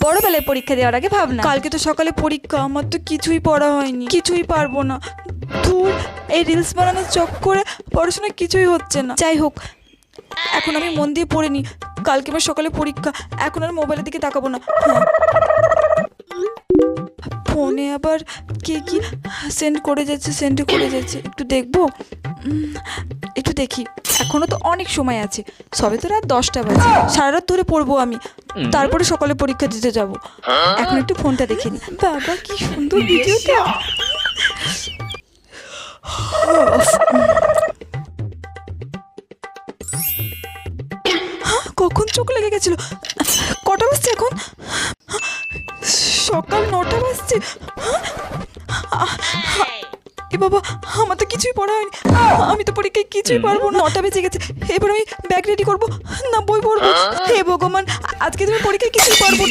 বড়বেলায় পরীক্ষা দেওয়ার আগে ভাবনা। কালকে তো সকালে পরীক্ষা, আমার তো কিছুই পড়া হয়নি, কিছুই পারবো না। ধুর, এই রিলস বানানোর চক্করে পড়াশোনা কিছুই হচ্ছে না। যাই হোক, এখন আমি মন দিয়ে পড়ে নি, কালকে আমার সকালে পরীক্ষা, এখন আর মোবাইলের দিকে তাকাবো না। হ্যাঁ, ফোনে আবার কে কি সেন্ড করে যাচ্ছে, একটু দেখবো। একটু দেখি, এখনো তো অনেক সময় আছে, সবে তো রাত 10টা বাজে, সারা রাত ধরে পড়বো আমি, তারপরে সকালে পরীক্ষা দিতে যাব। এখন একটু ফোনটা দেখে নি। বাবা, কি সুন্দর ভিডিওটা। কখন চোখ লেগে গেছিল? কটা বাজছে এখন? সকাল 9টা বাজছে। এ বাবা, আমার তো কিছুই পড়া হয়নি, আমি তো পরীক্ষায় কিছুই পারবো না। 9টা বেজে গেছে, এবার আমি ব্যাগ রেডি করবো না বই পড়বো? হে ভগবান, আজকে তুমি পরীক্ষায় কিছুই পারবো না।